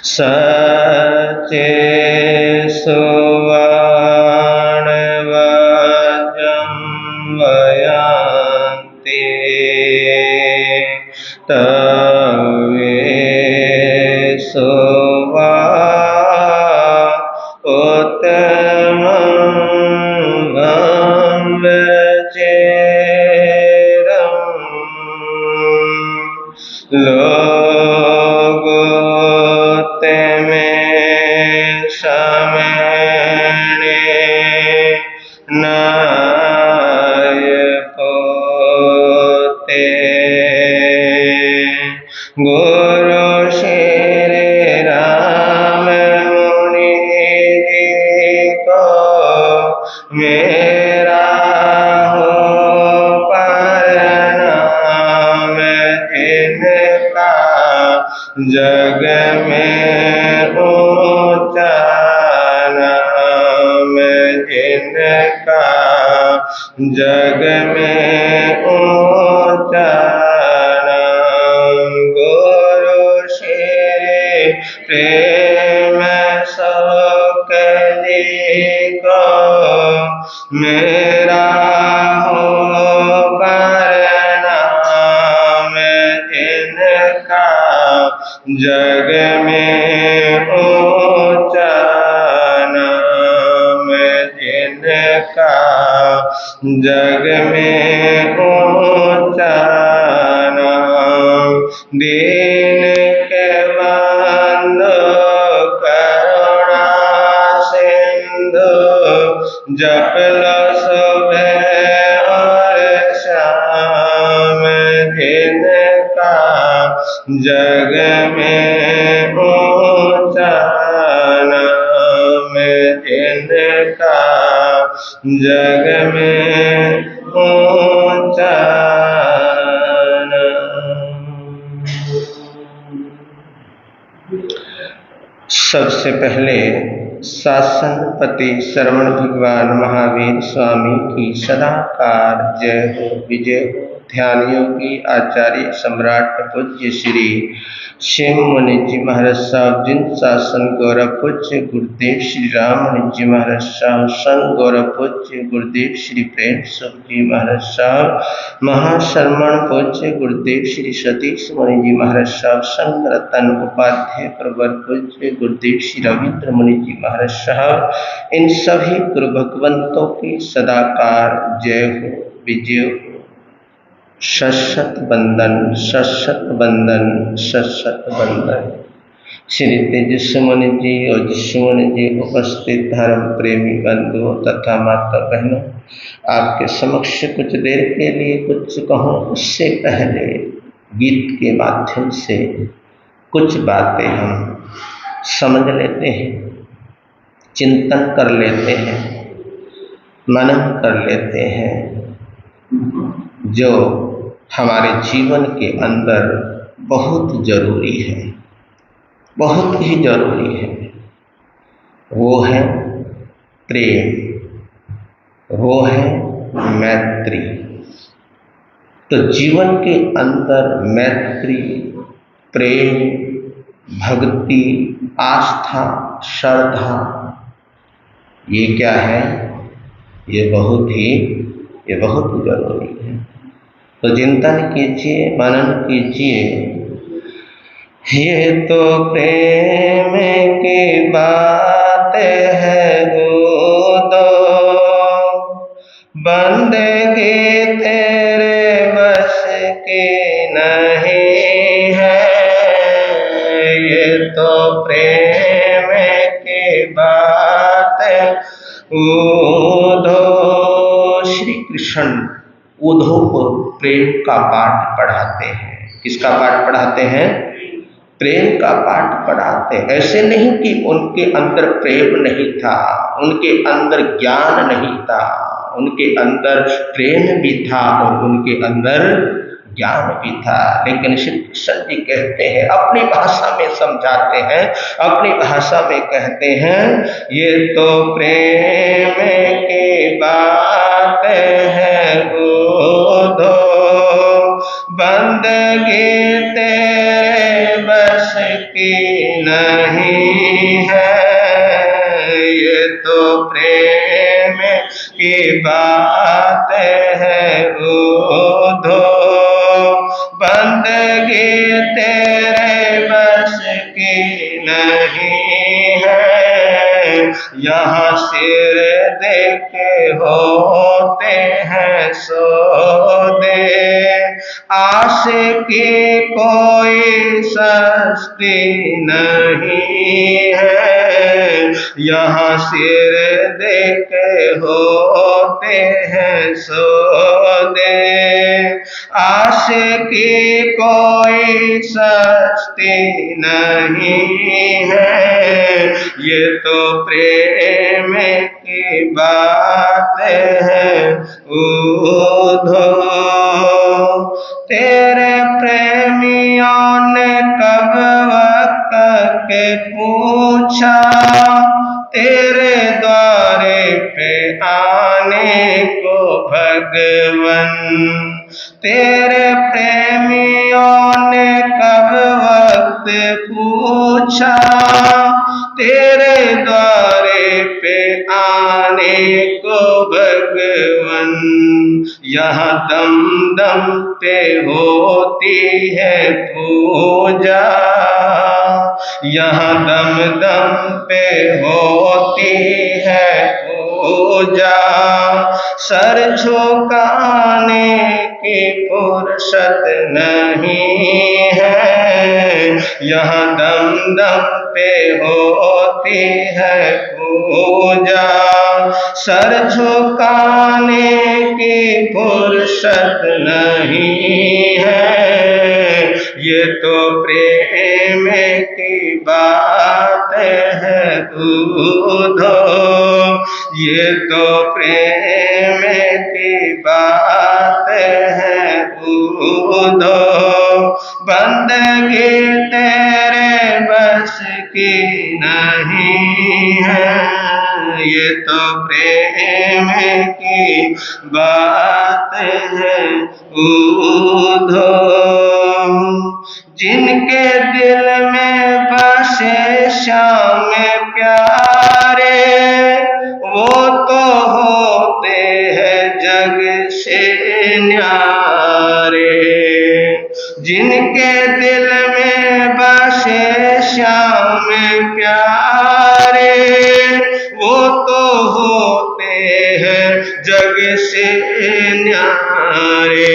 सचे सुवर्णवज्रं वयन्ति तवेषु वा उत्तमं वचेरं लोगोते में समणे नाय पोते गुरु श्री राम मुनि जी को मेरा हो प्रणाम जिनका जग में ऊंचा नाम जिनका जग में ऊंचा नाम गुरु श्री प्रेम शोक जी को मेरा हो प्रणाम जिनका जग में ऊंचा नाम जिनका जग में ऊंचा नाम दीन के बंधु करुणा सिंधु जप लो सुबह और शाम जिनका जग में ऊंचा नाम जिनका जग में ऊंचा नाम। सबसे पहले शासनपति श्रवण भगवान महावीर स्वामी की सदाकार जय हो विजय हो। ध्यान योगी आचार्य सम्राट पूज्य श्री शिव मुनि जी महाराज साहब जिन शासन गौरव पूज्य गुरुदेव श्री राम मुनि जी महाराज साहब संग गौरव पूज्य गुरुदेव श्री प्रेम सुख जी महाराज साहब महाशरमण पूज्य गुरुदेव श्री सतीश मुनि जी महाराज साहब संग रतन उपाध्याय प्रवर पूज्य गुरुदेव श्री रविंद्र मुनि जी महाराज साहब इन सभी गुरु भगवंतों की सदाकार जय हो विजय हो। सशत बंदन सशत बंदन सशत बंदन। श्री तेजस्वी मुनि जी और जिस्वी मुनि जी उपस्थित धर्म प्रेमी बंधुओं तथा माता बहनों, आपके समक्ष कुछ देर के लिए कुछ कहूँ उससे पहले गीत के माध्यम से कुछ बातें हम समझ लेते हैं, चिंतन कर लेते हैं, मनन कर लेते हैं, जो हमारे जीवन के अंदर बहुत जरूरी है, बहुत ही जरूरी है। वो है प्रेम, वो है मैत्री। तो जीवन के अंदर मैत्री, प्रेम, भक्ति, आस्था, श्रद्धा, ये क्या है? ये बहुत जरूरी है। तो चिंतन कीजिए, मनन कीजिए। ये तो प्रेम की बात है दो बंदगी तेरे बस की नहीं है। ये तो प्रेम की बात उधो। श्री कृष्ण उद्धव को प्रेम का पाठ पढ़ाते हैं। किसका पाठ पढ़ाते हैं? प्रेम का पाठ पढ़ाते हैं। ऐसे नहीं कि उनके अंदर प्रेम नहीं था, उनके अंदर ज्ञान नहीं था, उनके अंदर प्रेम भी था और उनके अंदर ज्ञान भी था। लेकिन श्री कृष्ण जी कहते हैं, अपनी भाषा में समझाते हैं, अपनी भाषा में कहते हैं, ये तो प्रेम की बात है उधो, बंदगी तेरे बस की नहीं है। ये तो प्रेम की बात है उधो, बंदगी तेरे बस की नहीं है। यहाँ सिर देके होते हैं सौदे, आस की कोई सस्ती नहीं है। यहाँ सिर देके होते हैं सौदे, आस की कोई सस्ती नहीं है। ये तो प्रेम की बात है उधो, तेरे प्रेमियों ने कब वक्त के पूछा, तेरे द्वारे पे आने को भगवन। तेरे प्रेमियों ने कब वक्त पूछा, तेरे द्वारे पे आने को भगवन। यहाँ दम दम पे होती है पूजा, यहाँ दम दम पे होती है पूजा। सर झुकाने की फुर्सत नहीं है। यहाँ दम दम पे होती है पूजा, सर झुकाने की फुर्सत नहीं है। ये तो प्रेम की बात है उधो, ये तो प्रेम की बात है उधो, बंदगी तेरे बस की नहीं है। ये तो प्रेम की बात है उधो, जिनके दिल में बसे श्याम प्यारे, वो तो होते हैं जग से न्यारे। जिनके दिल में बसे श्याम प्यारे, वो तो होते हैं जग से न्यारे।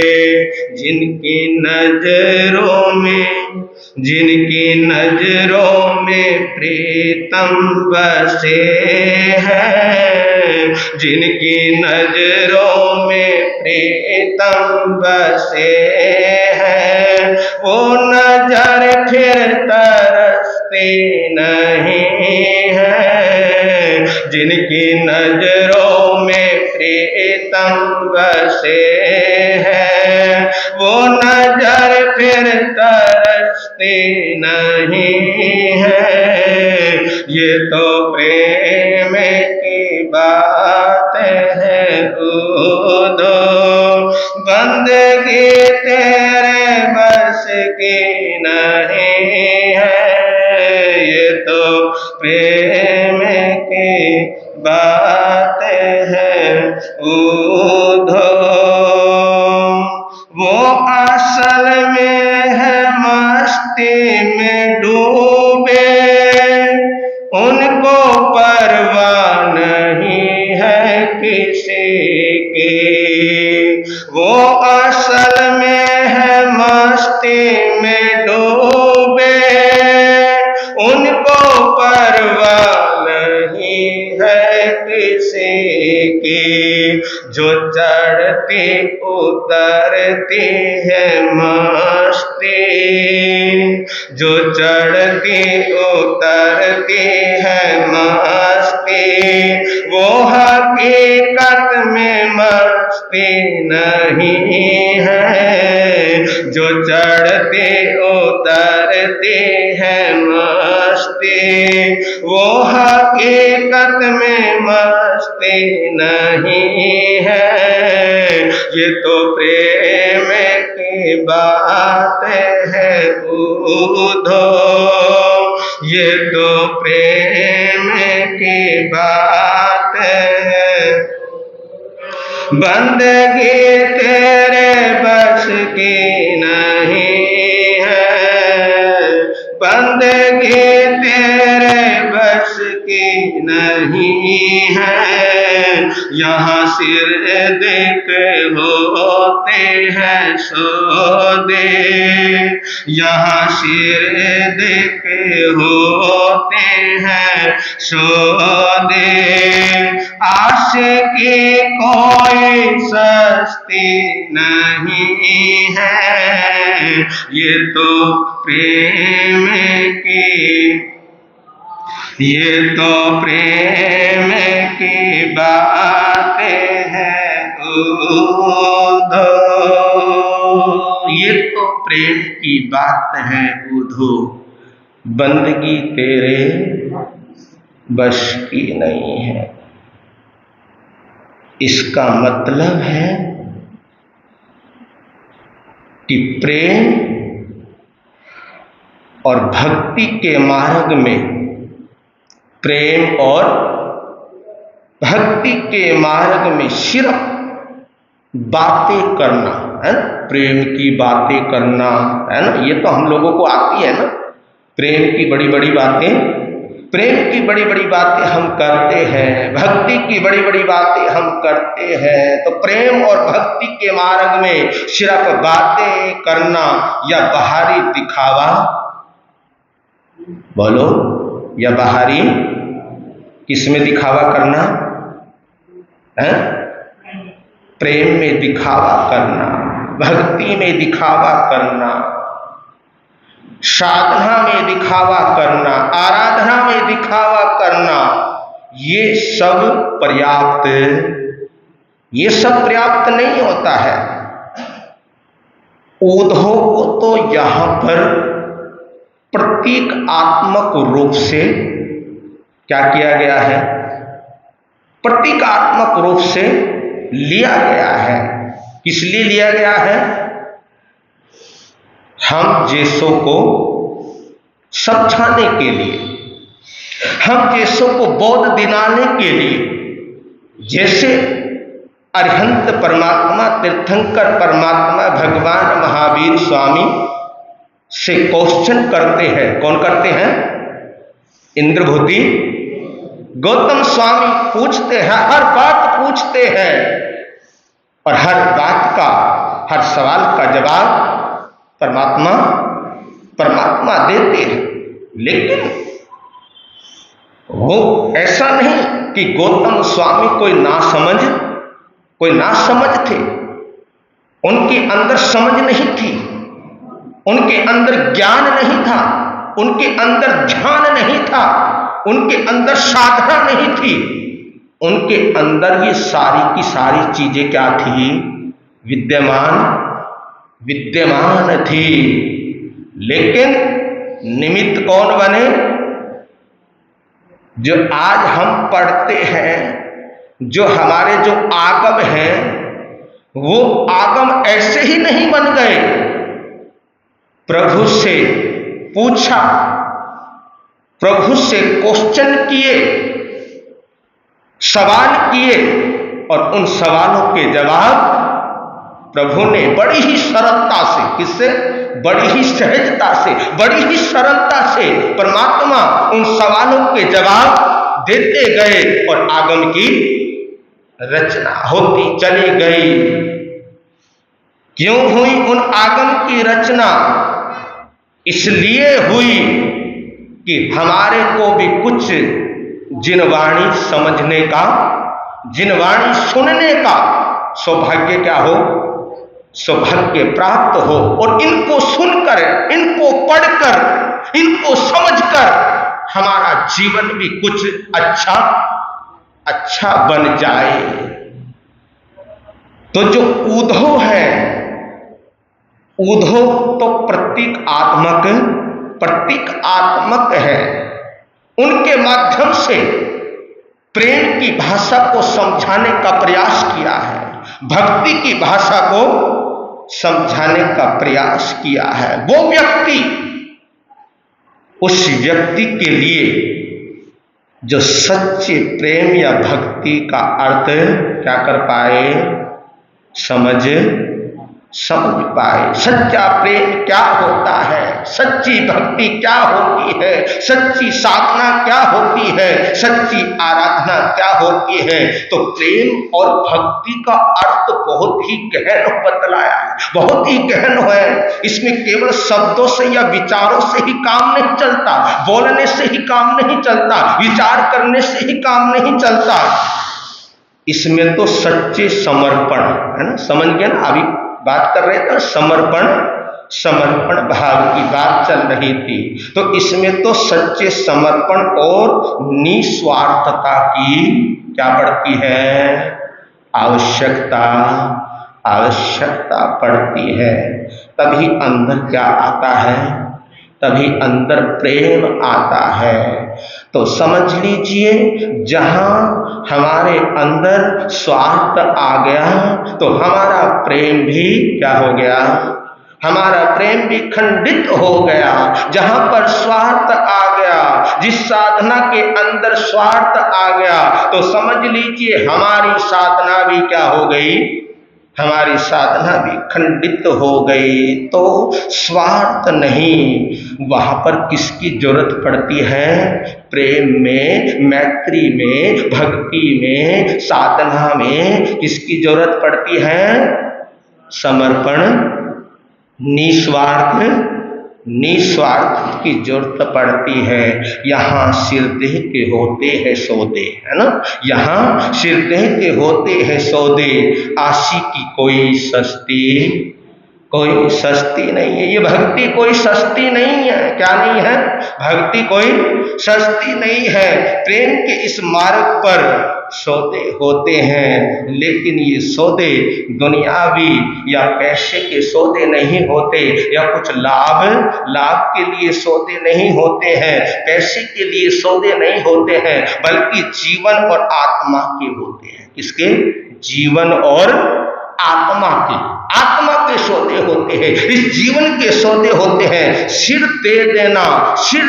जिनकी नजरों में, जिनकी नजरों में प्रीतम बसे हैं, जिनकी नजरों में प्रीतम बसे हैं, वो नजर फिर तरसती नहीं है। जिनकी नजरों में प्रीतम बसे हैं, वो नजर फिर तरसती नहीं है। ये तो प्रेम की बात है उधो, बंदगी तेरे बस की नहीं है। ये तो प्रेम की बात है उधो, वो असल में है मस्ती में डूबे, उनको परवाह नहीं है किसी की। वो असल में है मस्ती में डूबे, उनको परवाह नहीं है किसी की। जो चढ़ती उतरती है मस्ती, जो चढ़ती उतरती है मस्ती, मस्ती, वो हकीकत में मस्ती नहीं है जो चढ़ते उतरते हैं मस्ती, वो हकीकत में मस्ती नहीं है। ये तो प्रेम की बात है उधो, ये तो प्रेम की बात है। बंदगी तेरे बस की नहीं है, बंदगी तेरे बस की नहीं है। यहाँ सिर देख होते हैं सौदे, यहाँ सिर देख होते हैं सौदे। आशिकी कोई सस्ती नहीं है, ये तो प्रेम की, ये तो प्रेम की बातें हैं उधो, ये तो प्रेम की बात है उधो। बंदगी तेरे बस की नहीं है। इसका मतलब है कि प्रेम और भक्ति के मार्ग में, प्रेम और भक्ति के मार्ग में सिर्फ बातें करना है ना, प्रेम की बातें करना है ना, ये तो हम लोगों को आती है ना। प्रेम की बड़ी बड़ी बातें, प्रेम की बड़ी बड़ी बातें हम करते हैं, भक्ति की बड़ी बड़ी बातें हम करते हैं। तो प्रेम और भक्ति के मार्ग में सिर्फ बातें करना या बाहरी दिखावा, बोलो, या बाहरी किसमें दिखावा करना है? प्रेम में दिखावा करना, भक्ति में दिखावा करना, साधना में दिखावा करना, आराधना में दिखावा करना, ये सब पर्याप्त, ये सब पर्याप्त नहीं होता है। उद्धव को तो यहां पर प्रतीकात्मक रूप से क्या किया गया है? प्रतीकात्मक रूप से लिया गया है। किस लिए लिया गया है? हम जैसों को समझाने के लिए, हम जैसों को बोध दिलाने के लिए। जैसे अरिहंत परमात्मा, तीर्थंकर परमात्मा भगवान महावीर स्वामी से क्वेश्चन करते हैं। कौन करते हैं? इंद्रभूति गौतम स्वामी पूछते हैं, हर बात पूछते हैं और हर बात का, हर सवाल का जवाब परमात्मा देते हैं। लेकिन वो ऐसा नहीं कि गौतम स्वामी कोई नासमझ थे। उनके अंदर समझ नहीं थी, उनके अंदर ज्ञान नहीं था, उनके अंदर ध्यान नहीं था, उनके अंदर साधना नहीं थी। उनके अंदर ये सारी की सारी चीजें क्या थी? विद्यमान थी। लेकिन निमित्त कौन बने? जो आज हम पढ़ते हैं, जो हमारे जो आगम हैं, वो आगम ऐसे ही नहीं बन गए। प्रभु से पूछा, प्रभु से क्वेश्चन किए, सवाल किए और उन सवालों के जवाब प्रभु ने बड़ी ही सरलता से, किससे? बड़ी ही सहजता से, बड़ी ही सरलता से परमात्मा उन सवालों के जवाब देते गए और आगम की रचना होती चली गई। क्यों हुई उन आगम की रचना? इसलिए हुई कि हमारे को भी कुछ जिनवाणी समझने का, जिनवाणी सुनने का सौभाग्य क्या हो? सौभाग्य प्राप्त हो। और इनको सुनकर, इनको पढ़कर, इनको समझकर हमारा जीवन भी कुछ अच्छा अच्छा बन जाए। तो जो ऊधव है, ऊधव तो प्रतीकात्मक है। उनके माध्यम से प्रेम की भाषा को समझाने का प्रयास किया है, भक्ति की भाषा को समझाने का प्रयास किया है। वो व्यक्ति, उस व्यक्ति के लिए जो सच्चे प्रेम या भक्ति का अर्थ क्या कर पाए, समझ पाए। सच्चा प्रेम क्या होता है, सच्ची भक्ति क्या होती है, सच्ची साधना क्या होती है, सच्ची आराधना क्या होती है। तो प्रेम और भक्ति का अर्थ बहुत ही गहन बतलाया है, बहुत ही गहन है। इसमें केवल शब्दों से या विचारों से ही काम नहीं चलता, बोलने से ही काम नहीं चलता, विचार करने से ही काम नहीं चलता। इसमें तो सच्चे समर्पण है ना, समझ गए ना। अभी बात कर रहे थे समर्पण भाव की बात चल रही थी। तो इसमें तो सच्चे समर्पण और निस्वार्थता की क्या पड़ती है, आवश्यकता पड़ती है। तभी अंदर क्या आता है, तभी अंदर प्रेम आता है। तो समझ लीजिए, जहां हमारे अंदर स्वार्थ आ गया तो हमारा प्रेम भी क्या हो गया, हमारा प्रेम भी खंडित हो गया। जहां पर स्वार्थ आ गया, जिस साधना के अंदर स्वार्थ आ गया, तो समझ लीजिए हमारी साधना भी क्या हो गई, हमारी साधना भी खंडित हो गई। तो स्वार्थ नहीं, वहां पर किसकी जरूरत पड़ती है, प्रेम में, मैत्री में, भक्ति में, साधना में किसकी जरूरत पड़ती है, समर्पण, निस्वार्थ की जरूरत पड़ती है। यहाँ सिरदेह के होते हैं सौदे, है ना, यहाँ सिरदेह के होते हैं सौदे। आशिकी कोई सस्ती नहीं है। ये भक्ति कोई सस्ती नहीं है। क्या नहीं है, भक्ति कोई सस्ती नहीं है। प्रेम के इस मार्ग पर सौदे होते हैं, लेकिन ये सौदे दुनियावी या पैसे के सौदे नहीं होते, या कुछ लाभ के लिए सौदे नहीं होते हैं, पैसे के लिए सौदे नहीं होते हैं, बल्कि जीवन और आत्मा के होते हैं। किसके, जीवन और आत्मा के सौदे होते हैं। इस जीवन के सौदे होते हैं सिर दे देना, सिर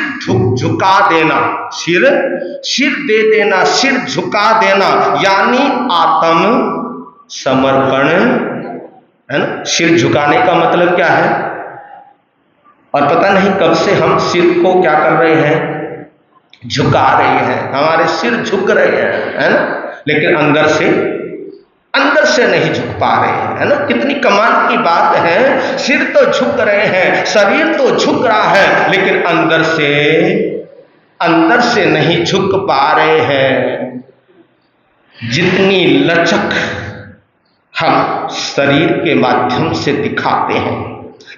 झुका देना, सिर दे देना, सिर झुका देना, यानी आत्म समर्पण, है ना। सिर झुकाने का मतलब क्या है, और पता नहीं कब से हम सिर को क्या कर रहे हैं, झुका रहे हैं, हमारे सिर झुक रहे हैं, है ना, लेकिन अंदर से नहीं झुक पा रहे हैं, है ना। कितनी कमाल की बात है, सिर तो झुक रहे हैं, शरीर तो झुक रहा है, लेकिन अंदर से नहीं झुक पा रहे हैं। जितनी लचक हम शरीर के माध्यम से दिखाते हैं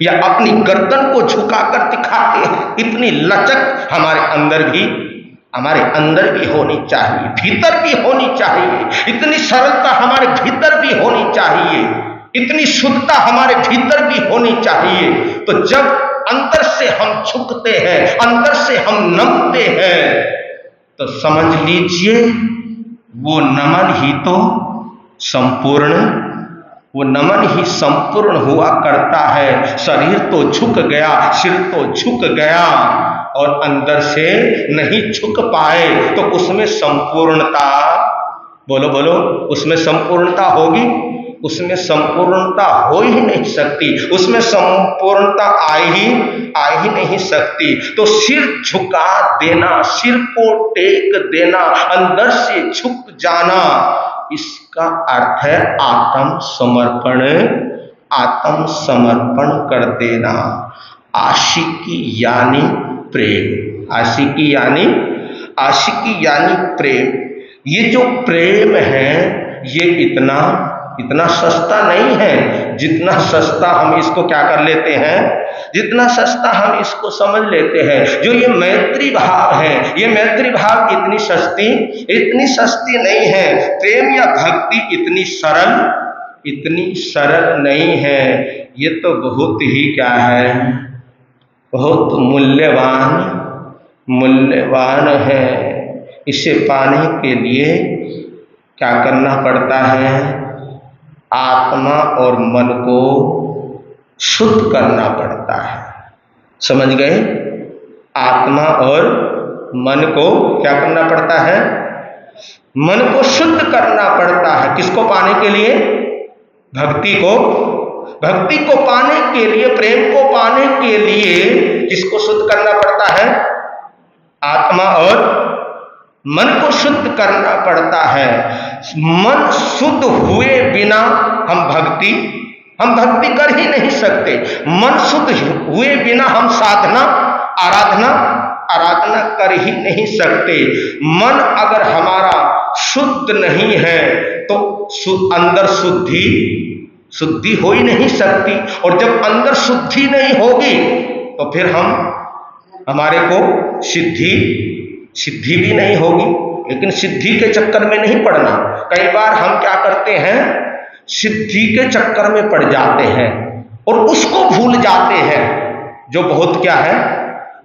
या अपनी गर्दन को झुकाकर दिखाते हैं, इतनी लचक हमारे अंदर भी होनी चाहिए, भीतर भी होनी चाहिए। इतनी सरलता हमारे भीतर भी होनी चाहिए, इतनी शुद्धता हमारे भीतर भी होनी चाहिए। तो जब अंदर से हम झुकते हैं, अंदर से हम नमते हैं, तो समझ लीजिए वो नमन ही संपूर्ण हुआ करता है। शरीर तो झुक गया, सिर तो झुक गया, और अंदर से नहीं झुक पाए, तो उसमें संपूर्णता, बोलो उसमें संपूर्णता होगी, उसमें संपूर्णता हो ही नहीं सकती, उसमें संपूर्णता आ ही नहीं सकती। तो सिर झुका देना, सिर को टेक देना, अंदर से झुक जाना, इसका अर्थ है आत्म समर्पण कर देना। आशिकी यानी प्रेम, आशिकी यानी प्रेम। ये जो प्रेम है, ये इतना सस्ता नहीं है। जितना सस्ता हम इसको क्या कर लेते हैं, जितना सस्ता हम इसको समझ लेते हैं। जो ये मैत्री भाव है, ये मैत्री भाव इतनी सस्ती नहीं है। प्रेम या भक्ति इतनी सरल नहीं है। ये तो बहुत ही क्या है, बहुत मूल्यवान है। इसे पाने के लिए क्या करना पड़ता है, आत्मा और मन को शुद्ध करना पड़ता है। समझ गए? आत्मा और मन को क्या करना पड़ता है, मन को शुद्ध करना पड़ता है। किसको पाने के लिए? भक्ति को पाने के लिए, प्रेम को पाने के लिए किसको शुद्ध करना पड़ता है? आत्मा और मन को शुद्ध करना पड़ता है। मन शुद्ध हुए बिना हम भक्ति कर ही नहीं सकते। मन शुद्ध हुए बिना हम साधना आराधना कर ही नहीं सकते। मन अगर हमारा शुद्ध नहीं है तो अंदर शुद्धि हो ही नहीं सकती। और जब अंदर शुद्धि नहीं होगी तो फिर हमारे को सिद्धि भी नहीं होगी। लेकिन सिद्धि के चक्कर में नहीं पड़ना। कई बार हम क्या करते हैं, सिद्धि के चक्कर में पड़ जाते हैं और उसको भूल जाते हैं जो बहुत क्या है,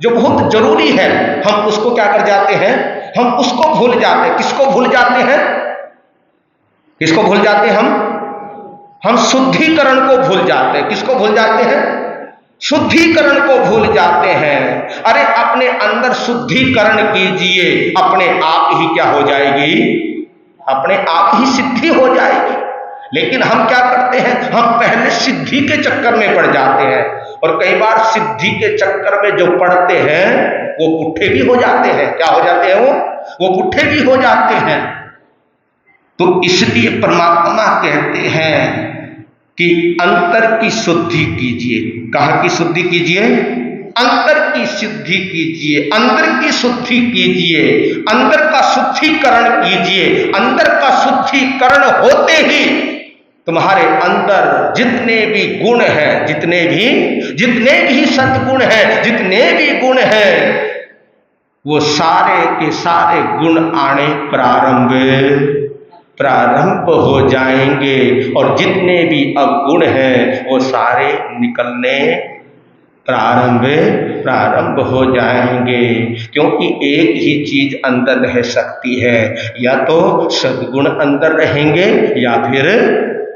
जो बहुत जरूरी है। हम उसको क्या कर जाते हैं, हम उसको भूल जाते हैं। किसको भूल जाते हैं? किसको भूल जाते हैं हम शुद्धिकरण को भूल जाते हैं। किसको भूल जाते हैं? शुद्धिकरण को भूल जाते हैं। अरे अपने अंदर शुद्धिकरण कीजिए, अपने आप ही क्या हो जाएगी, अपने आप ही सिद्धि हो जाएगी। लेकिन हम क्या करते हैं, हम पहले सिद्धि के चक्कर में पड़ जाते हैं। और कई बार सिद्धि के चक्कर में जो पड़ते हैं वो पुट्ठे भी हो जाते हैं। क्या हो जाते हैं? वो पुट्ठे भी हो जाते हैं। तो इसलिए परमात्मा कहते हैं कि अंतर की शुद्धि कीजिए। कहाँ की शुद्धि कीजिए? अंतर की शुद्धि कीजिए, अंदर की शुद्धि कीजिए, अंदर का शुद्धिकरण कीजिए। अंदर का शुद्धिकरण होते ही तुम्हारे अंदर जितने भी गुण हैं, जितने भी सद्गुण हैं, जितने भी गुण हैं, वो सारे के सारे गुण आने प्रारंभ हो जाएंगे। और जितने भी अवगुण हैं वो सारे निकलने प्रारंभ हो जाएंगे। क्योंकि एक ही चीज अंदर रह सकती है, या तो सद्गुण अंदर रहेंगे या फिर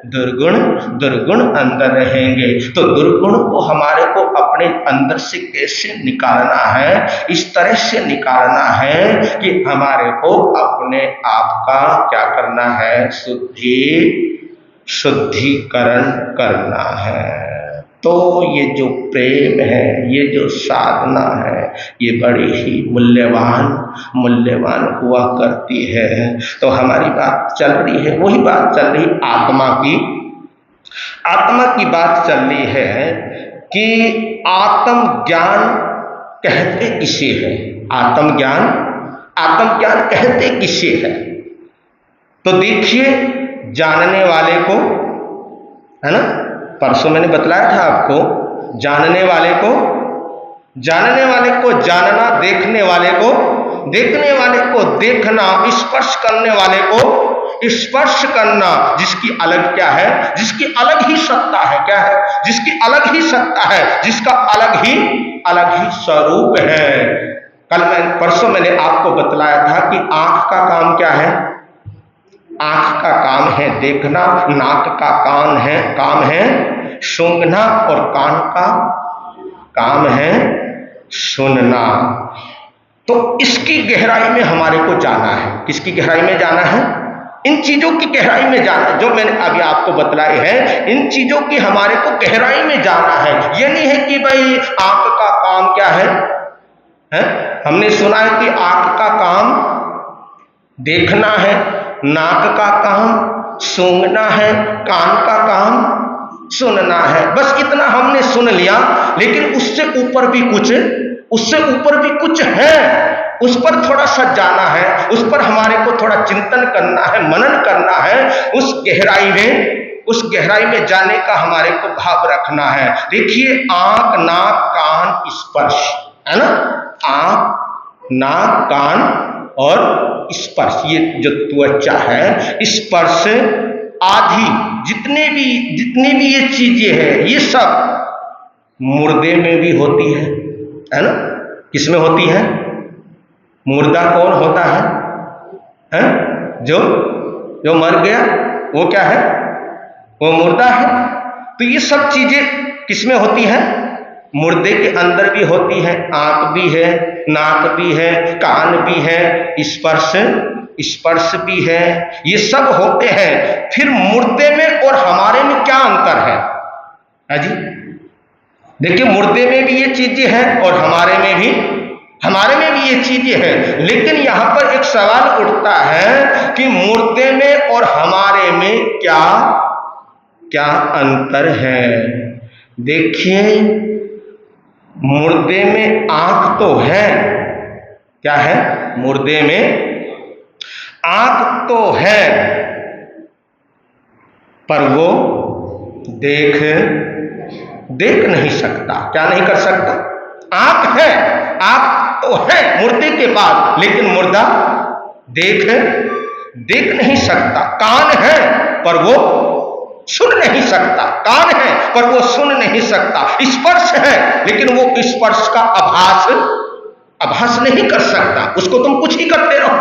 दुर्गुण अंदर रहेंगे। तो दुर्गुण को हमारे को अपने अंदर से कैसे निकालना है? इस तरह से निकालना है कि हमारे को अपने आप का क्या करना है, शुद्धिकरण करना है। तो ये जो प्रेम है, ये जो साधना है, ये बड़ी ही मूल्यवान हुआ करती है। तो हमारी बात चल रही है, वही बात चल रही आत्मा की बात चल रही है कि आत्मज्ञान कहते किसे है? आत्मज्ञान कहते किसे है? तो देखिए, जानने वाले को, है ना, परसों मैंने बतलाया था आपको, जानने वाले को जानना, देखने वाले को देखना, स्पर्श करने वाले को स्पर्श करना। जिसकी अलग क्या है, जिसकी अलग ही सत्ता है। क्या है? जिसकी अलग ही सत्ता है, जिसका अलग ही स्वरूप है। परसों मैंने आपको बतलाया था कि आंख का काम क्या है? आंख का काम है देखना, नाक का काम है सूंघना, और कान का काम है सुनना। तो इसकी गहराई में हमारे को जाना है। किसकी गहराई में जाना है? इन चीजों की गहराई में जाना है, जो मैंने अभी आपको बतलाए हैं। इन चीजों की हमारे को गहराई में जाना है। ये नहीं है कि भाई आंख का काम क्या है? हमने सुना है कि आंख का काम देखना है, नाक का काम सूंघना है, कान का काम सुनना है। बस इतना हमने सुन लिया, लेकिन उससे ऊपर भी कुछ है। उस पर थोड़ा सा जाना है, उस पर हमारे को थोड़ा चिंतन करना है, मनन करना है। उस गहराई में उस गहराई में जाने का हमारे को भाव रखना है। देखिए, आंख, नाक, कान, स्पर्श, है ना, आंख, नाक, कान और स्पर्श, ये जो त्वचा है, स्पर्श आदि जितनी भी ये चीजें हैं, ये सब मुर्दे में भी होती है ना। किसमें होती है? मुर्दा कौन होता है? जो मर गया वो क्या है? वो मुर्दा है। तो ये सब चीजें किसमें होती हैं? मुर्दे के अंदर भी होती है। आंख भी है, नाक भी है, कान भी है, स्पर्श भी है, ये सब होते हैं। फिर मुर्दे में और हमारे में क्या अंतर है जी? देखिए, मुर्दे में भी ये चीजें हैं और हमारे में भी ये चीजें हैं। लेकिन यहां पर एक सवाल उठता है कि मुर्दे में और हमारे में क्या अंतर है। देखिए, मुर्दे में आंख तो है। क्या है? मुर्दे में आंख तो है, पर वो देख नहीं सकता। क्या नहीं कर सकता? आंख है, आंख तो है मुर्दे के पास, लेकिन मुर्दा देख नहीं सकता। कान है पर वो सुन नहीं सकता। कान है पर वो सुन नहीं सकता। स्पर्श है लेकिन वो स्पर्श का आभास नहीं कर सकता। उसको तुम कुछ ही करते रहो,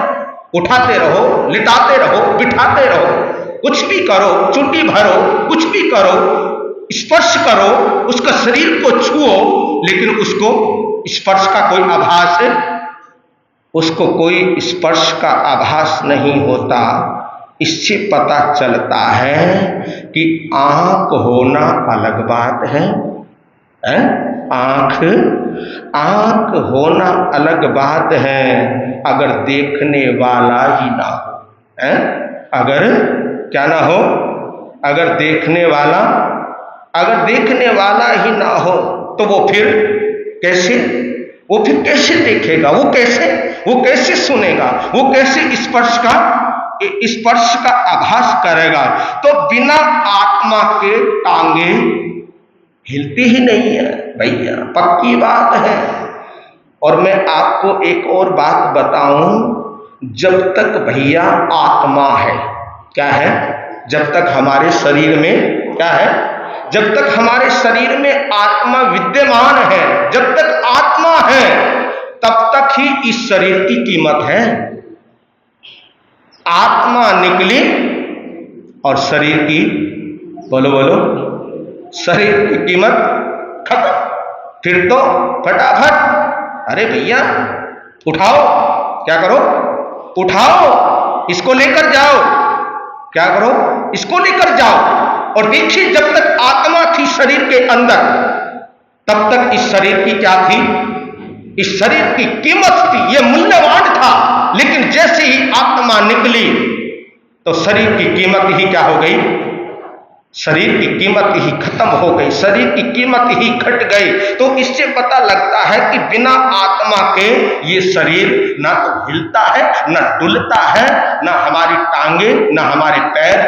उठाते रहो, लिटाते रहो, बिठाते रहो, कुछ भी करो, चुट्टी भरो, कुछ भी करो, स्पर्श करो, उसका शरीर को छुओ, लेकिन उसको स्पर्श का कोई स्पर्श का आभास नहीं होता। इससे पता चलता है कि आंख होना अलग बात है, आंख होना अलग बात है। अगर देखने वाला ही ना हो, अगर क्या ना हो, अगर देखने वाला ही ना हो, तो वो फिर कैसे देखेगा? वो कैसे सुनेगा? वो कैसे स्पर्श का आभास करेगा? तो बिना आत्मा के टांगे हिलती ही नहीं है भैया, पक्की बात है। और मैं आपको एक और बात बताऊं, जब तक भैया आत्मा है, क्या है? जब तक हमारे शरीर में क्या है? जब तक हमारे शरीर में आत्मा विद्यमान है, जब तक आत्मा है, तब तक ही इस शरीर की कीमत है। आत्मा निकली और शरीर की बोलो शरीर की कीमत खत्म। फिर तो फटाफट, अरे भैया उठाओ, क्या करो? उठाओ, इसको लेकर जाओ, क्या करो? इसको लेकर जाओ। और देखिए, जब तक आत्मा थी शरीर के अंदर, तब तक इस शरीर की क्या थी? इस शरीर की कीमत थी, यह मूल्यवान था। लेकिन जैसे ही आत्मा निकली तो शरीर की कीमत ही क्या हो गई? शरीर की कीमत ही खत्म हो गई, शरीर की कीमत ही घट गई। तो इससे पता लगता है कि बिना आत्मा के ये शरीर ना तो हिलता है, ना डुलता है, ना हमारी टांगे, ना हमारे पैर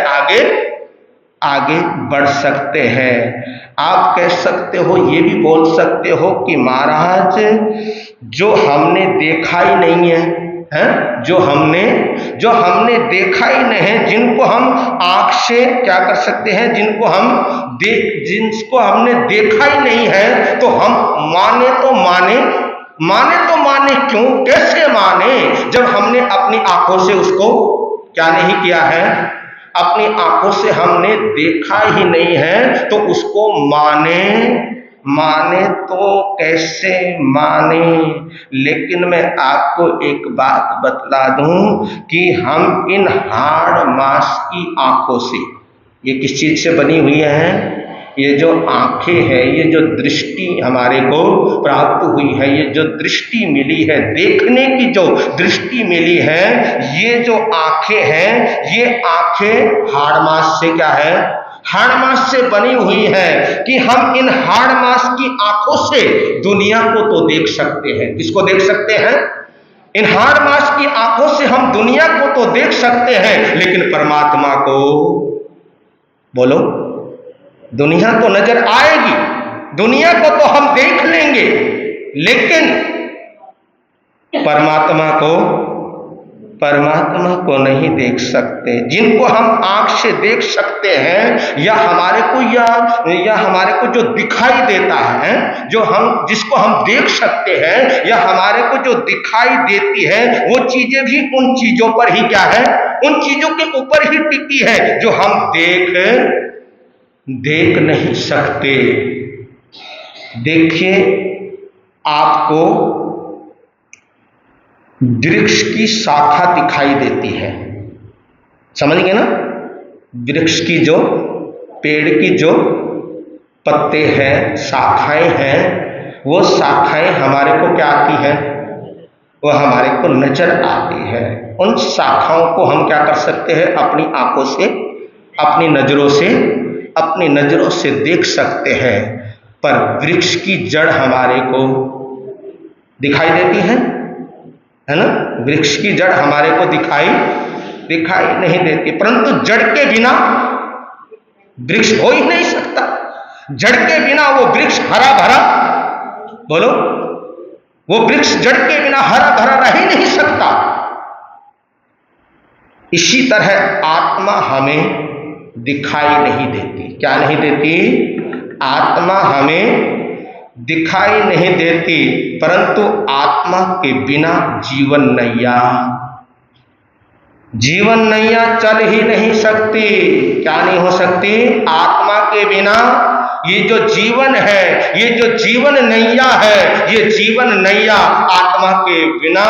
आगे बढ़ सकते हैं। आप कह सकते हो, ये भी बोल सकते हो कि महाराज, जो हमने देखा ही नहीं है, जो हमने देखा ही नहीं है, जिनको हम आंख से क्या कर सकते हैं, जिनको हमने देखा ही नहीं है, तो हम माने तो माने क्यों? कैसे माने? जब हमने अपनी आंखों से उसको क्या नहीं किया है, अपनी आंखों से हमने देखा ही नहीं है, तो उसको माने तो कैसे माने? लेकिन मैं आपको एक बात बतला दूं कि हम इन हाड़ मांस की आंखों से, ये किस चीज से बनी हुई है? ये जो आंखें हैं, ये जो दृष्टि हमारे को प्राप्त हुई है, ये जो दृष्टि मिली है, देखने की जो दृष्टि मिली है, ये जो आंखें हैं, ये आंखें हाड़ मांस से क्या है? हाड़ मांस से बनी हुई है कि हम इन हाड़ मांस की आंखों से दुनिया को तो देख सकते हैं। किसको देख सकते हैं? इन हाड़ मांस की आंखों से हम दुनिया को तो देख सकते हैं, लेकिन परमात्मा को बोलो, दुनिया तो नजर आएगी, दुनिया को तो हम देख लेंगे, लेकिन परमात्मा को नहीं देख सकते। जिनको हम आंख से देख सकते हैं या हमारे को जो दिखाई देता है, जिसको हम देख सकते हैं या हमारे को जो दिखाई देती है, वो चीजें भी उन चीजों पर ही क्या है, उन चीजों के ऊपर ही टिकी है जो हम देख नहीं सकते। देखिए, आपको वृक्ष की शाखा दिखाई देती है, समझ गए ना? वृक्ष की जो पेड़ की जो पत्ते हैं, शाखाएं हैं, वो शाखाएं हमारे को क्या आती हैं? वो हमारे को नजर आती है। उन शाखाओं को हम क्या कर सकते हैं? अपनी आंखों से, अपनी नजरों से देख सकते हैं। पर वृक्ष की जड़ हमारे को दिखाई देती है ना? वृक्ष की जड़ हमारे को दिखाई नहीं देती, परंतु जड़ के बिना वृक्ष हो ही नहीं सकता। जड़ के बिना वो वृक्ष हरा भरा, बोलो, वो वृक्ष जड़ के बिना हरा भरा रह ही नहीं सकता। इसी तरह आत्मा हमें दिखाई नहीं देती। क्या नहीं देती? आत्मा हमें दिखाई नहीं देती, परंतु आत्मा के बिना जीवन नैया चल ही नहीं सकती। क्या नहीं हो सकती? आत्मा के बिना ये जो जीवन है, ये जो जीवन नैया है, ये जीवन नैया आत्मा के बिना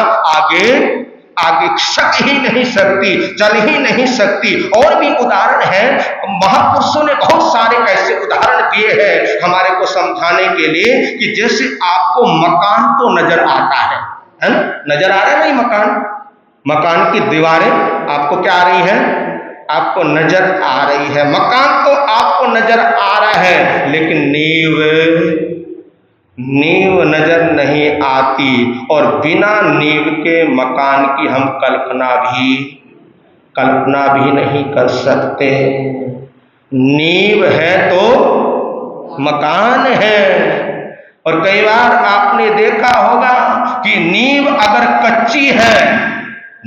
आगे सक ही नहीं सकती, चल ही नहीं सकती। और भी उदाहरण है, महापुरुषों ने बहुत सारे ऐसे उदाहरण दिए हैं हमारे को समझाने के लिए कि जैसे आपको मकान तो नजर आता है ना? नजर आ रहा है भाई? मकान की दीवारें आपको क्या आ रही है? आपको नजर आ रही है। मकान तो आपको नजर आ रहा है, लेकिन नींव नजर नहीं आती। और बिना नींव के मकान की हम कल्पना भी नहीं कर सकते। नींव है तो मकान है। और कई बार आपने देखा होगा कि नींव अगर कच्ची है,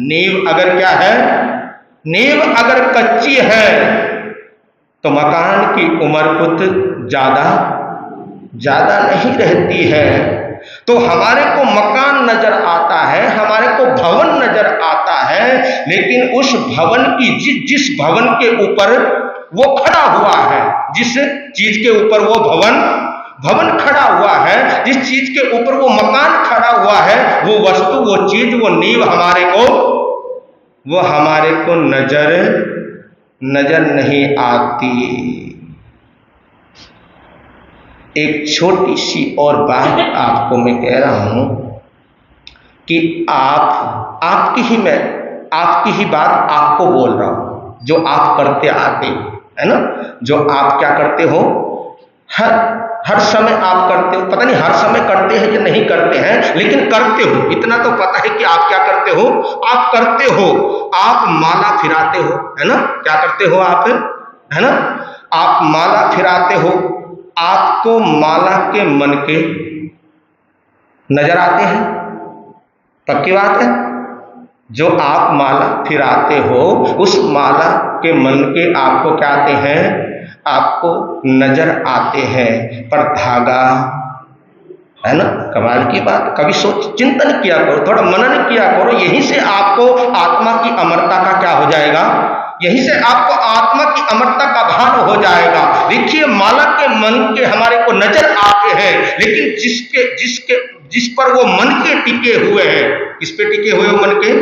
नींव अगर क्या है? नींव अगर कच्ची है तो मकान की उम्र कुछ ज्यादा नहीं रहती है। तो हमारे को मकान नजर आता है, हमारे को भवन नजर आता है, लेकिन उस भवन की जिस भवन के ऊपर वो खड़ा हुआ है, जिस चीज के ऊपर वो भवन खड़ा हुआ है, जिस चीज के ऊपर वो मकान खड़ा हुआ है, वो वस्तु, वो चीज, वो नींव हमारे को नजर नहीं आती। एक छोटी सी और बात आपको मैं कह रहा हूं कि आपकी ही बात आपको बोल रहा हूं, जो आप करते आते है ना, जो आप क्या करते हो, हर समय आप करते हो। पता नहीं हर समय करते हैं या नहीं करते हैं, लेकिन करते हो, इतना तो पता है कि आप क्या करते हो। आप करते हो, आप माला फिराते हो, है ना? क्या करते हो आप, है ना? आप माला फिराते हो। आपको माला के मन के नजर आते हैं? पक्की बात है। जो आप माला फिराते हो, उस माला के मन के आपको क्या आते हैं? आपको नजर आते हैं। पर धागा, है ना? कमाल की बात। कभी चिंतन किया करो, थोड़ा मनन किया करो। यहीं से आपको आत्मा की अमरता का क्या हो जाएगा? यहीं से आपको आत्मा की अमरता का भान हो जाएगा। देखिए, माला के मन के हमारे को नजर आते हैं, लेकिन जिस पर वो मन के टिके हुए हैं, किस पे टिके हुए हो? मन के,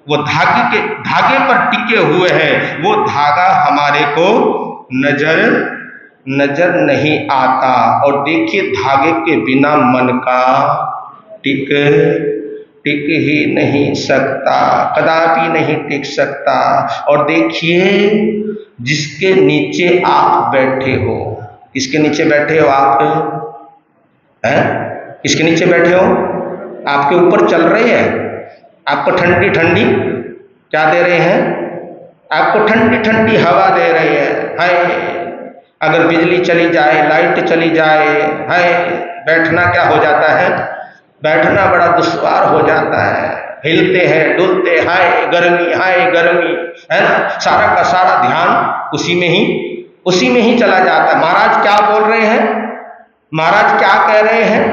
वो धागे पर टिके हुए हैं। वो धागा हमारे को नजर नहीं आता। और देखिए, धागे के बिना मन का टिक ही नहीं सकता, कदापि नहीं टिक सकता। और देखिए, जिसके नीचे आप बैठे हो, किसके नीचे बैठे हो आप? हैं? किसके नीचे बैठे हो? आपके ऊपर चल रहे हैं, आपको ठंडी ठंडी क्या दे रहे हैं? आपको ठंडी ठंडी हवा दे रही है। हाय अगर बिजली चली जाए, लाइट चली जाए, हाय बैठना क्या हो जाता है, बैठना बड़ा दुश्वार हो जाता है, हिलते हैं डुलते, हाय गर्मी, है ना, सारा का सारा ध्यान उसी में ही चला जाता है। महाराज क्या बोल रहे हैं, महाराज क्या कह रहे हैं,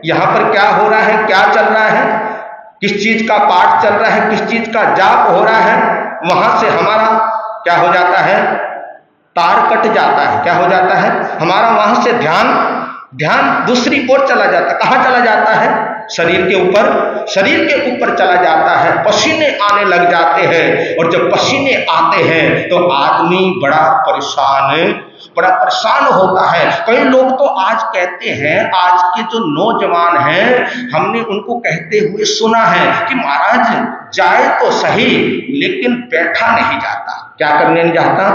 यहाँ पर क्या हो रहा है, क्या चल रहा है, किस चीज का पाठ चल रहा है, किस चीज का जाप हो रहा है, वहां से हमारा क्या हो जाता है, तार कट जाता है, क्या हो जाता है, हमारा वहां से ध्यान दूसरी ओर चला जाता है। कहां चला जाता है, शरीर के ऊपर चला जाता है, पसीने आने लग जाते हैं, और जब पसीने आते हैं तो आदमी बड़ा परेशान होता है। कई लोग तो आज कहते हैं, आज के जो नौजवान हैं, हमने उनको कहते हुए सुना है कि महाराज जाए तो सही लेकिन बैठा नहीं जाता। क्या करने नहीं जाता,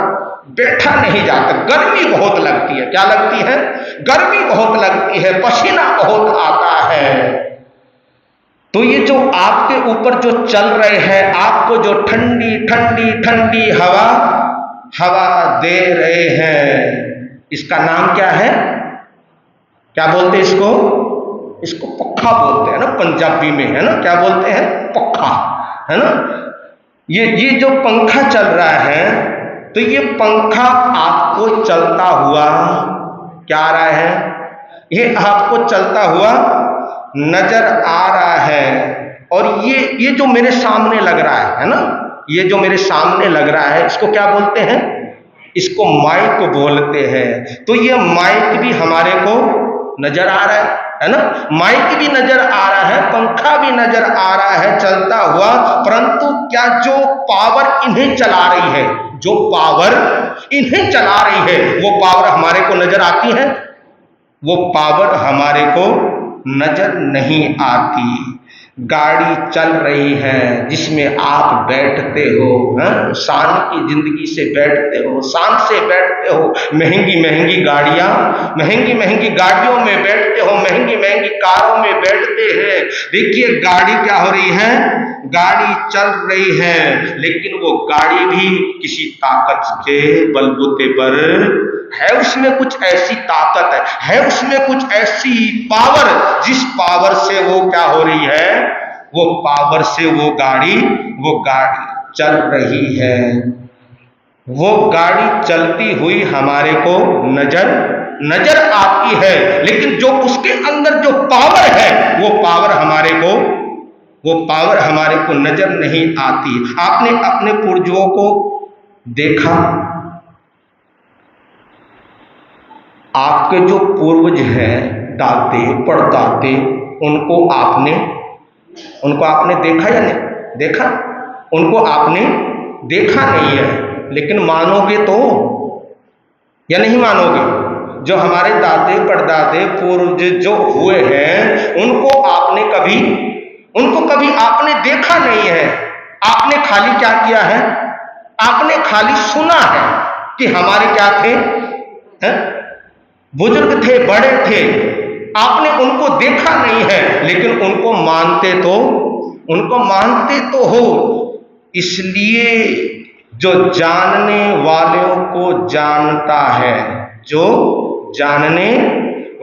बैठा नहीं जाता, गर्मी बहुत लगती है। क्या लगती है, गर्मी बहुत लगती है, पसीना बहुत आता है। तो ये जो आपके ऊपर जो चल रहे हैं, आपको जो ठंडी ठंडी ठंडी हवा दे रहे हैं, इसका नाम क्या है, क्या बोलते हैं इसको पक्खा बोलते हैं ना पंजाबी में, है ना, क्या बोलते हैं, पक्खा, है ना। ये जो पंखा चल रहा है, तो ये पंखा आपको चलता हुआ क्या आ रहा है, ये आपको चलता हुआ नजर आ रहा है। और ये जो मेरे सामने लग रहा है ना, ये जो मेरे सामने लग रहा है, इसको क्या बोलते हैं, इसको माइक बोलते हैं। तो ये माइक भी हमारे को नजर आ रहा है ना, माइक भी नजर आ रहा है, पंखा भी नजर आ रहा है चलता हुआ, परंतु क्या जो पावर इन्हें चला रही है, जो पावर इन्हें चला रही है, वो पावर हमारे को नजर आती है, वो पावर हमारे को नजर नहीं आती। गाड़ी चल रही है जिसमें आप बैठते हो, शान की जिंदगी से बैठते हो, शान से बैठते हो, महंगी महंगी गाड़ियों में बैठते हो, महंगी महंगी कारों में बैठते हैं। देखिए गाड़ी क्या हो रही है, गाड़ी चल रही है, लेकिन वो गाड़ी भी किसी ताकत के बलबूते पर है, उसमें कुछ ऐसी ताकत है उसमें कुछ ऐसी पावर, जिस पावर से वो क्या हो रही है, वो पावर से वो गाड़ी चल रही है। वो गाड़ी चलती हुई हमारे को नजर आती है, लेकिन जो उसके अंदर जो पावर है, वो पावर हमारे को नजर नहीं आती। आपने अपने पूर्वजों को देखा, आपके जो पूर्वज हैं, दाते परदाते, उनको आपने देखा या नहीं देखा, उनको आपने देखा नहीं है, लेकिन मानोगे तो या नहीं मानोगे, जो हमारे दाते परदाते पूर्वज जो हुए हैं, उनको कभी आपने देखा नहीं है। आपने खाली क्या किया है, आपने खाली सुना है कि हमारे क्या थे, बुजुर्ग थे, बड़े थे, आपने उनको देखा नहीं है, लेकिन उनको मानते तो हो। इसलिए जो जानने वालों को जानता है, जो जानने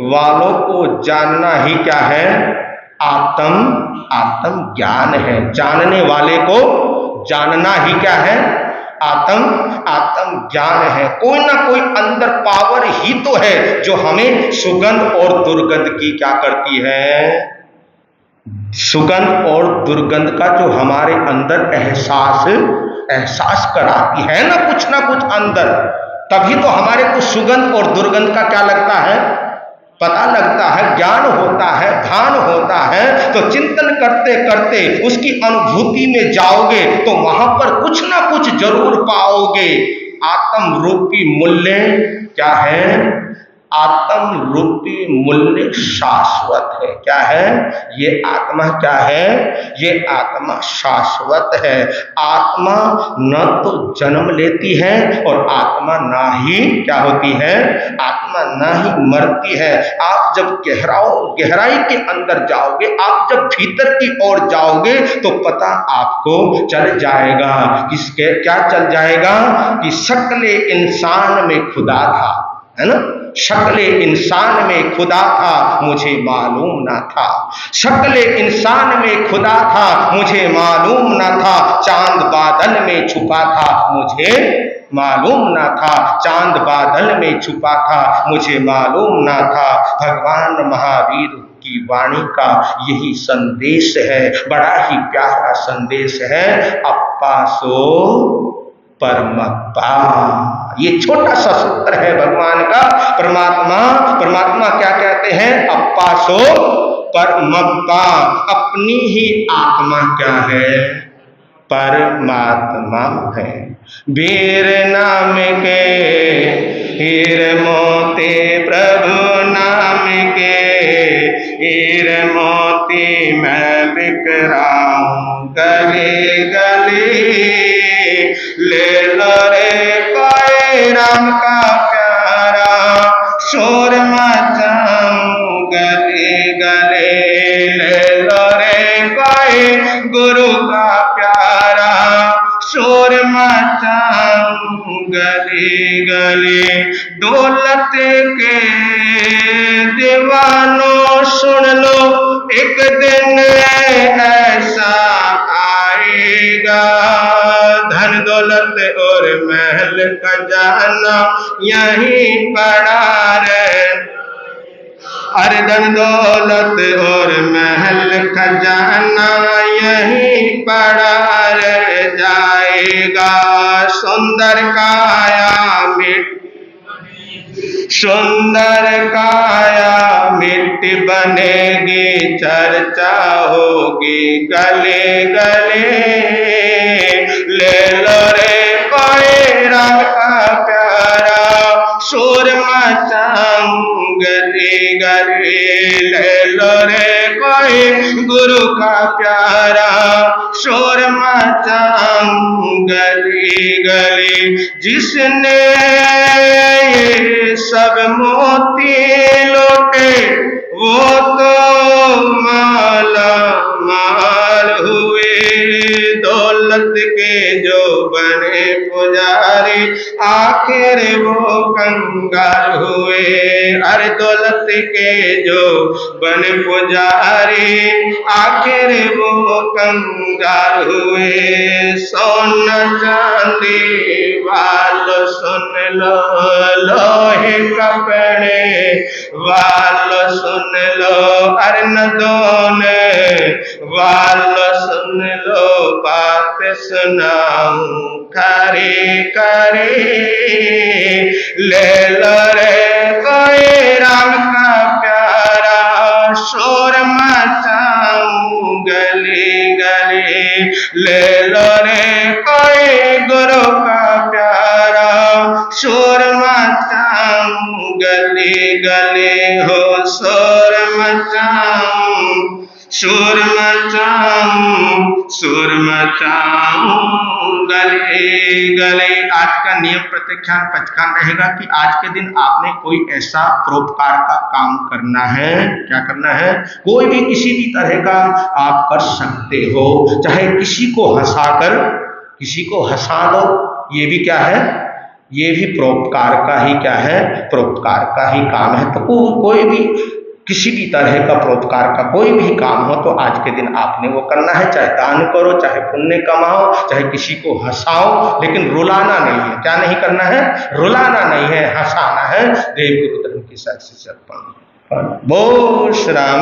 वालों को जानना ही क्या है, आत्म ज्ञान है। जानने वाले को जानना ही क्या है, आत्म ज्ञान है। कोई ना कोई अंदर पावर ही तो है जो हमें सुगंध और दुर्गंध की क्या करती है, सुगंध और दुर्गंध का जो हमारे अंदर एहसास कराती है ना कुछ अंदर, तभी तो हमारे को सुगंध और दुर्गंध का क्या लगता है, पता लगता है, ज्ञान होता है, भान होता है। तो चिंतन करते करते उसकी अनुभूति में जाओगे तो वहां पर कुछ ना कुछ जरूर पाओगे। आत्म रूपी मूल्य क्या है, आत्म रूपी मूल्य शाश्वत है। क्या है ये आत्मा? क्या है ये आत्मा? शाश्वत है। आत्मा न तो जन्म लेती है और आत्मा ना ही क्या होती है? आत्मा ना ही मरती है। आप जब गहराई के अंदर जाओगे, आप जब भीतर की ओर जाओगे तो पता आपको चल जाएगा। किसके क्या चल जाएगा? कि शक्ल इंसान में खुदा था, है ना? शक्ल इंसान में खुदा था, मुझे मालूम ना था। शक्ल इंसान में खुदा था, मुझे मालूम ना था। चांद बादल में छुपा था, मुझे मालूम ना था। चांद बादल में छुपा था, मुझे मालूम ना था। भगवान महावीर की वाणी का यही संदेश है, बड़ा ही प्यारा संदेश है। अप्पा सो परमप्पा, ये छोटा सा सूत्र है भगवान का। परमात्मा क्या कहते हैं? अप्पा सो परमप्पा। अपनी ही आत्मा क्या है? परमात्मा है। वीर नाम के हीर मोती, प्रभु नाम के हीर मोती मैं बिक रहा हूँ गली गली। ले लो रे कोई राम का प्यारा, शोर मचाऊं गली गली। ले लो रे कोई गुरु का प्यारा, शोर मचाऊं गली गली। दौलत के दीवानों सुन लो, एक दिन ऐसा आएगा। धन दौलत और महल खजाना यहीं पड़ा रे। अरे धन दौलत और महल खजाना यहीं पड़ा रह जाएगा। सुंदर काया मिट्टी बनेगी, चर्चा होगी गले गले। ले लो रे कोई राम का प्यारा, शोर मचाऊं गली गली। ले लो रे कोई गुरु का प्यारा, शोर मचाऊं गली गली। जिसने ये सब मोती लौटे, वो तो माला माल हुए। दौलत के जो बने पुजारी, आखिर वो कंगाल हुए। अरे दौलत के जो बने पुजारी, आखिर वो कंगाल हुए। सोना चांदी वालों सुन लो, लोहे कपड़े वालों सुन लो। अरे नदोने वालों सुन लो, बात सुनाऊं खरी खरी। ले लो रे कोई राम का प्यारा, शोर मचाऊं गली गली। ले लो रे कोई गुरु का प्यारा, शोर मचाऊं गली गली। हो शोर मचाऊं, शोर मचाऊं गले गले। आज का नियम प्रत्याख्यान पचखान रहेगा कि आज के दिन आपने कोई ऐसा परोपकार का काम करना है। क्या करना है? कोई भी किसी भी तरह का आप कर सकते हो, चाहे किसी को हंसा दो, ये भी क्या है? ये भी परोपकार का ही क्या है? परोपकार का ही काम है। तो कोई भी किसी भी तरह का परोपकार का कोई भी काम हो तो आज के दिन आपने वो करना है। चाहे दान करो, चाहे पुण्य कमाओ, चाहे किसी को हंसाओ, लेकिन रुलाना नहीं है। क्या नहीं करना है? रुलाना नहीं है, हंसाना है। देव गुरु धर्म की साक्षी सर्पण। बोल श्री राम।